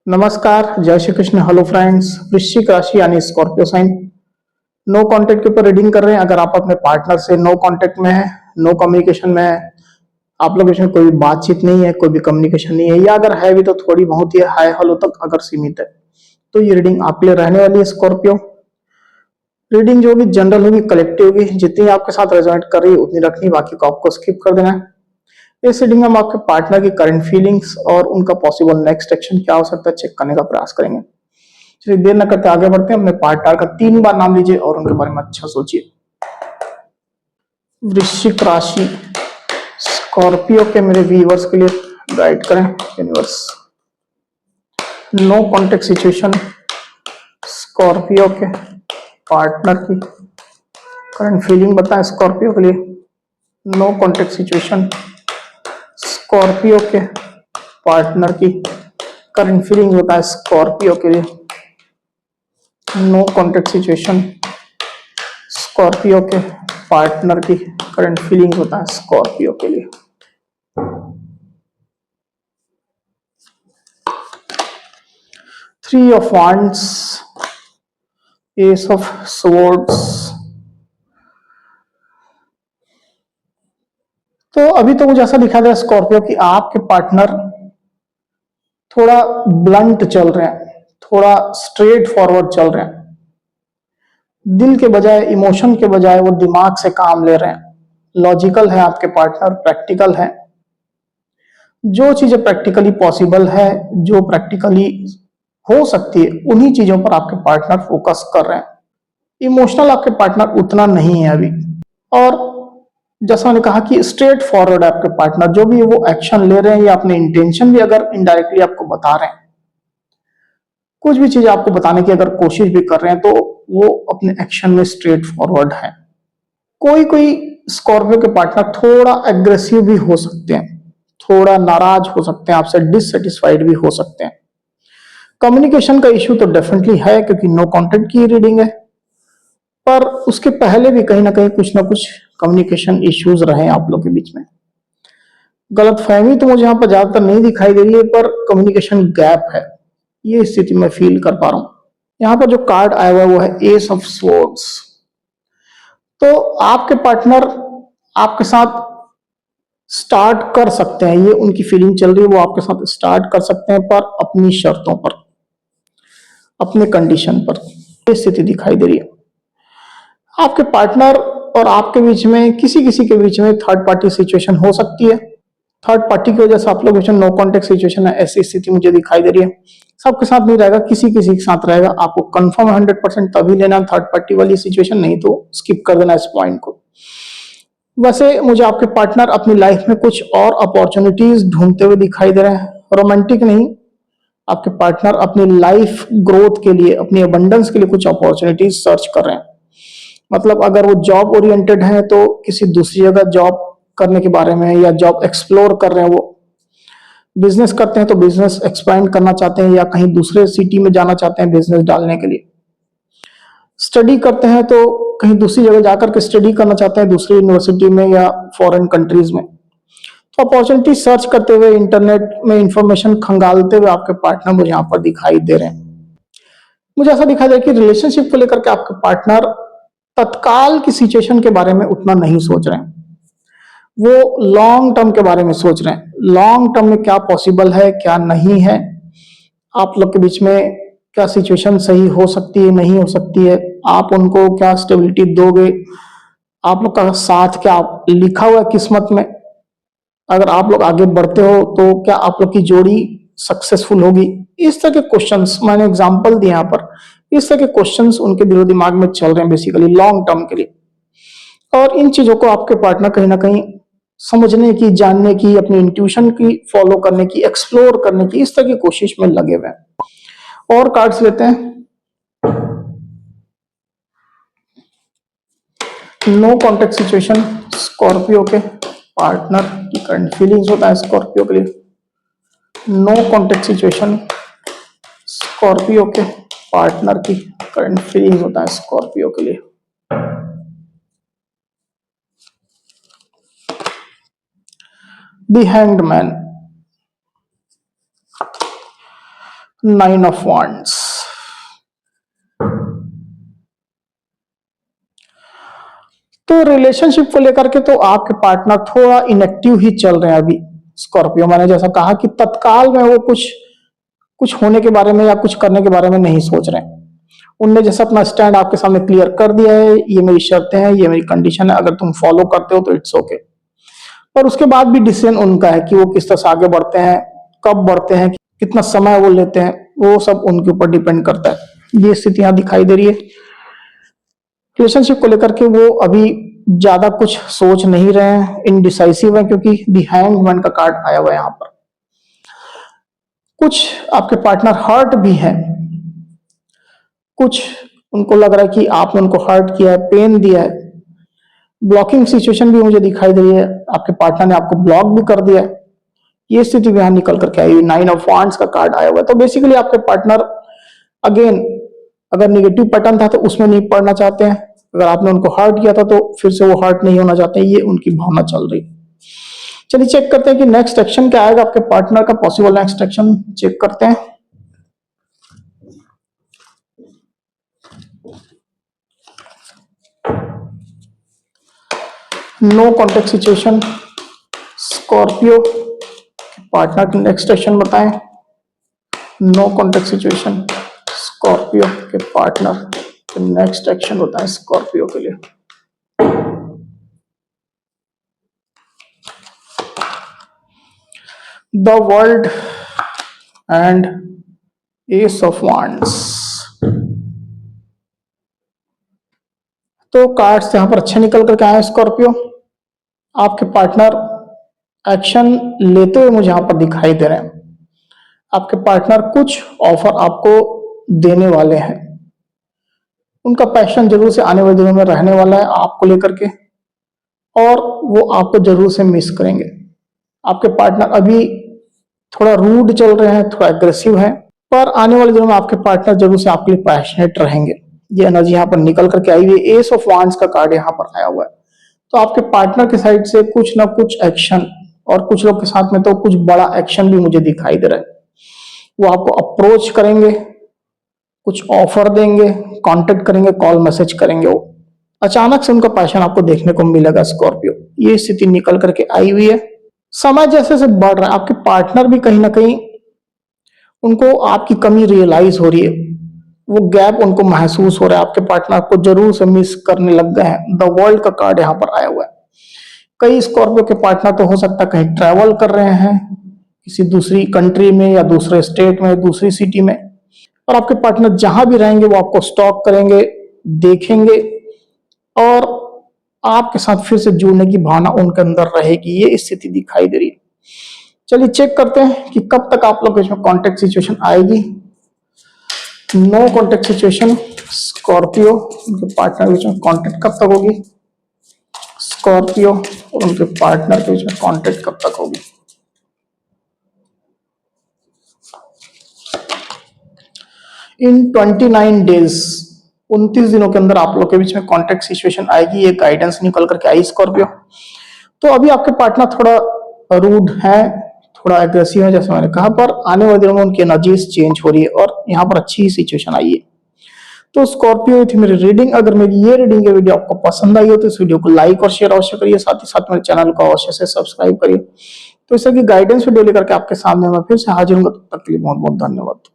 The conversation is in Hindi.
नमस्कार, जय श्री कृष्ण। हेलो फ्रेंड्स, वृश्चिक राशि यानी स्कॉर्पियो साइन नो कांटेक्ट के ऊपर रीडिंग कर रहे हैं। अगर आप अपने पार्टनर से नो कांटेक्ट में है, नो कम्युनिकेशन में है, आप लोग इसमें कोई बातचीत नहीं है, कोई भी कम्युनिकेशन नहीं है, या अगर है भी तो थोड़ी बहुत ही हाय हेलो तक अगर सीमित है, तो ये रीडिंग आपके लिए रहने वाली है स्कॉर्पियो। रीडिंग जो होगी जनरल होगी, कलेक्टिव होगी, जितनी आपके साथ रेजोनेट कर रही है उतनी रखनी, बाकी को आपको स्किप कर देना है। इस रीडिंग में हम आपके पार्टनर की करंट फीलिंग्स और उनका पॉसिबल नेक्स्ट एक्शन क्या हो सकता है चेक करने का प्रयास करेंगे। चलिए देर न करते आगे बढ़ते हैं। अपने पार्टनर का 3 बार नाम लीजिए और उनके बारे में अच्छा सोचिए। वृश्चिक राशि स्कॉर्पियो के मेरे व्यूअर्स के लिए गाइड करें universe. No contact situation Scorpio के पार्टनर की करंट फीलिंग बताएं स्कॉर्पियो के लिए। नो कॉन्टेक्ट सिचुएशन स्कॉर्पियो के पार्टनर की करंट फीलिंग बताएं स्कॉर्पियो के लिए। नो कॉन्टेक्ट सिचुएशन स्कॉर्पियो के पार्टनर की करंट फीलिंग बताएं स्कॉर्पियो के लिए। Three of wands, ace of swords. तो अभी तो मुझे ऐसा दिखा दे रहा है स्कॉर्पियो कि आपके पार्टनर थोड़ा ब्लंट चल रहे हैं, थोड़ा स्ट्रेट फॉरवर्ड चल रहे हैं। दिल के बजाय, इमोशन के बजाय वो दिमाग से काम ले रहे हैं। लॉजिकल है आपके पार्टनर, प्रैक्टिकल है। जो चीजें प्रैक्टिकली पॉसिबल है, जो प्रैक्टिकली हो सकती है, उन्हीं चीजों पर आपके पार्टनर फोकस कर रहे हैं। इमोशनल आपके पार्टनर उतना नहीं है अभी। और जैसा मैंने कहा कि स्ट्रेट फॉरवर्ड है आपके पार्टनर, जो भी वो एक्शन ले रहे हैं या अपने इंटेंशन भी अगर इनडायरेक्टली आपको बता रहे हैं, कुछ भी चीज आपको बताने की अगर कोशिश भी कर रहे हैं, तो वो अपने एक्शन में स्ट्रेट फॉरवर्ड है। कोई कोई स्कॉर्पियो के पार्टनर थोड़ा एग्रेसिव भी हो सकते हैं, थोड़ा नाराज हो सकते हैं, आपसे डिससेटिस्फाइड भी हो सकते हैं। कम्युनिकेशन का इश्यू तो डेफिनेटली है क्योंकि नो कॉन्टेक्ट की रीडिंग है, पर उसके पहले भी कहीं ना कहीं कुछ ना कुछ कम्युनिकेशन इश्यूज रहे आप लोग के बीच में। गलतफहमी तो मुझे यहाँ पर ज्यादातर नहीं दिखाई दे रही है, पर कम्युनिकेशन गैप है, ये स्थिति में फील कर पा रहा हूं। यहाँ पर जो कार्ड आया हुआ है वो है एस ऑफ स्वॉर्ड्स। तो आपके पार्टनर आपके साथ स्टार्ट कर सकते हैं, ये उनकी फीलिंग चल रही है, वो आपके साथ स्टार्ट कर सकते हैं, पर अपनी शर्तों पर, अपने कंडीशन पर। ये स्थिति दिखाई दे रही है। आपके पार्टनर और आपके बीच में, किसी किसी के बीच में थर्ड पार्टी सिचुएशन हो सकती है। थर्ड पार्टी की वजह से आप लोग नो कॉन्टेक्ट सिचुएशन है, ऐसी स्थिति मुझे दिखाई दे रही है। सबके साथ नहीं रहेगा, किसी किसी के साथ रहेगा। आपको कंफर्म 100% तभी लेना थर्ड पार्टी वाली सिचुएशन, नहीं तो स्किप कर देना इस पॉइंट को। वैसे मुझे आपके पार्टनर अपनी लाइफ में कुछ और अपॉर्चुनिटीज ढूंढते हुए दिखाई दे रहे हैं, रोमांटिक नहीं। आपके पार्टनर अपनी लाइफ ग्रोथ के लिए, अपनी अबंडेंस के लिए कुछ अपॉर्चुनिटीज सर्च कर रहे हैं। मतलब अगर वो जॉब ओरिएंटेड है तो किसी दूसरी जगह जॉब करने के बारे में, या जॉब एक्सप्लोर कर रहे हैं। वो बिजनेस करते हैं तो बिजनेस एक्सपैंड करना चाहते हैं, या कहीं दूसरे सिटी में जाना चाहते हैं बिजनेस डालने के लिए। स्टडी करते हैं तो कहीं दूसरी जगह जाकर के स्टडी करना चाहते हैं, दूसरी यूनिवर्सिटी में या फॉरेन कंट्रीज में। तो अपॉर्चुनिटी सर्च करते हुए, इंटरनेट में इंफॉर्मेशन खंगालते हुए आपके पार्टनर मुझे यहाँ पर दिखाई दे रहे हैं। मुझे ऐसा दिखाई दे कि रिलेशनशिप को लेकर के आपके पार्टनर तत्काल की सिचुएशन के बारे में उतना नहीं सोच रहे हैं। वो लॉन्ग टर्म के बारे में सोच रहे हैं। लॉन्ग टर्म में क्या पॉसिबल है, क्या नहीं है, आप लोग के बीच में क्या सिचुएशन सही हो सकती है, नहीं हो सकती है, आप उनको क्या स्टेबिलिटी दोगे, आप लोग का साथ क्या लिखा हुआ है किस्मत में। अगर आप लोग आगे बढ़ते हो तो क्या आप लोग की जोड़ी सक्सेसफुल होगी। इस तरह के क्वेश्चंस मैंने एग्जांपल दिए यहाँ पर। इस तरह के क्वेश्चंस उनके दिलो दिमाग में चल रहे हैं बेसिकली लॉन्ग टर्म के लिए। और इन चीजों को आपके पार्टनर कहीं ना कहीं समझने की, जानने की, अपनी इंट्यूशन की फॉलो करने की, एक्सप्लोर करने की, इस तरह की कोशिश में लगे हुए हैं। और कार्ड्स लेते हैं। नो कॉन्टेक्ट सिचुएशन स्कॉर्पियो के पार्टनर की करंट फीलिंग्स होता है स्कॉर्पियो के लिए। नो कॉन्टेक्ट सिचुएशन स्कॉर्पियो के पार्टनर की करंट फीलिंग्स होता है स्कॉर्पियो के लिए। The hanged man. Nine of wands. तो रिलेशनशिप को लेकर के तो आपके पार्टनर थोड़ा इनएक्टिव ही चल रहे हैं अभी स्कॉर्पियो। मैंने जैसा कहा कि तत्काल में वो कुछ कुछ होने के बारे में या कुछ करने के बारे में नहीं सोच रहे हैं। उनने जैसा अपना स्टैंड आपके सामने क्लियर कर दिया है, ये मेरी शर्तें हैं, ये मेरी कंडीशन है, अगर तुम फॉलो करते हो तो इट्स ओके। पर उसके बाद भी डिसीजन उनका है कि वो किस तरह से आगे बढ़ते हैं, कब बढ़ते हैं, कितना समय वो लेते हैं, वो सब उनके ऊपर डिपेंड करता है। ये स्थिति यहाँ दिखाई दे रही है। रिलेशनशिप को लेकर के वो अभी ज्यादा कुछ सोच नहीं रहे हैं, इनडिसाइसिव है, क्योंकि द हैंगमैन का कार्ड आया हुआ है यहाँ पर। कुछ आपके पार्टनर हर्ट भी हैं, कुछ उनको लग रहा है कि आपने उनको हर्ट किया है, पेन दिया है। ब्लॉकिंग सिचुएशन भी मुझे दिखाई दे रही है, आपके पार्टनर ने आपको ब्लॉक भी कर दिया है। ये स्थिति भी यहां निकल करके आई हुई, नाइन ऑफ वांड्स का कार्ड आया हुआ है। तो बेसिकली आपके पार्टनर अगेन अगर निगेटिव पैटर्न था तो उसमें नहीं पड़ना चाहते हैं, अगर आपने उनको हर्ट किया था तो फिर से वो हर्ट नहीं होना चाहते हैं, ये उनकी भावना चल रही है। चलिए चेक करते हैं कि नेक्स्ट एक्शन क्या आएगा आपके पार्टनर का। पॉसिबल नेक्स्ट एक्शन चेक करते हैं। No contact situation, Scorpio partner की नेक्स्ट एक्शन बताएं। नो कॉन्टेक्ट सिचुएशन, स्कॉर्पियो के पार्टनर के नेक्स्ट एक्शन बताएं स्कॉर्पियो के लिए। The world and ace of wands. तो कार्ड्स यहां पर अच्छे निकल करके आए स्कॉर्पियो। आपके पार्टनर एक्शन लेते हुए मुझे यहां पर दिखाई दे रहे हैं। आपके पार्टनर कुछ ऑफर आपको देने वाले हैं, उनका पैशन जरूर से आने वाले दिनों में रहने वाला है आपको लेकर के, और वो आपको जरूर से मिस करेंगे। आपके पार्टनर अभी थोड़ा रूड चल रहे हैं, थोड़ा एग्रेसिव है, पर आने वाले दिनों में आपके पार्टनर जरूर से आपके लिए पैशनेट रहेंगे। ये एनर्जी यहाँ पर निकल करके आई हुई है। एस ऑफ वांड्स का कार्ड यहाँ पर आया हुआ है। तो आपके पार्टनर के साइड से कुछ ना कुछ एक्शन, और कुछ लोग के साथ में तो कुछ बड़ा एक्शन भी मुझे दिखाई दे रहा है। वो आपको अप्रोच करेंगे, कुछ ऑफर देंगे, कांटेक्ट करेंगे, कॉल मैसेज करेंगे। वो अचानक से उनका पैशन आपको देखने को मिलेगा स्कॉर्पियो। ये स्थिति निकल करके आई हुई है। समय जैसे जैसे बढ़ रहा है, आपके पार्टनर भी कहीं ना कहीं उनको आपकी कमी रियलाइज हो रही है, वो गैप उनको महसूस हो रहा है। आपके पार्टनर को जरूर से मिस करने लग गए हैं। द वर्ल्ड का कार्ड यहाँ पर आया हुआ है। कई स्कॉर्पियो के पार्टनर तो हो सकता है कहीं ट्रैवल कर रहे हैं, किसी दूसरी कंट्री में या दूसरे स्टेट में, दूसरी सिटी में, और आपके पार्टनर जहां भी रहेंगे वो आपको स्टॉक करेंगे, देखेंगे, और आपके साथ फिर से जुड़ने की भावना उनके अंदर रहेगी। ये स्थिति दिखाई दे रही है। चलिए चेक करते हैं कि कब तक आप लोग इसमें कॉन्टेक्ट सिचुएशन आएगी। नो कॉन्टेक्ट सिचुएशन, स्कॉर्पियो उनके पार्टनर के बीच में कॉन्टेक्ट कब तक होगी। स्कॉर्पियो और उनके पार्टनर के बीच में कॉन्टेक्ट कब तक होगी। इन 29 डेज, 29 दिनों के अंदर आप लोग के बीच में कॉन्टेक्ट सिचुएशन आएगी। ये गाइडेंस निकल करके आई स्कॉर्पियो। तो अभी आपके पार्टनर थोड़ा रूड है, थोड़ा एग्रेसिव है जैसे मैंने कहा, पर आने वाले दिनों में उनकी एनर्जीज चेंज हो रही है और यहाँ पर अच्छी सिचुएशन आई है। तो स्कॉर्पियो थी मेरी रीडिंग। अगर मेरी ये रीडिंग के वीडियो आपको पसंद आई हो तो इस वीडियो को लाइक और शेयर अवश्य करिए, साथ ही साथ मेरे चैनल को अवश्य से सब्सक्राइब करिए। तो इस तरह की गाइडेंस वीडियो लेकर के आपके सामने मैं फिर से हाजिर हूँ। तब तक के लिए बहुत बहुत धन्यवाद।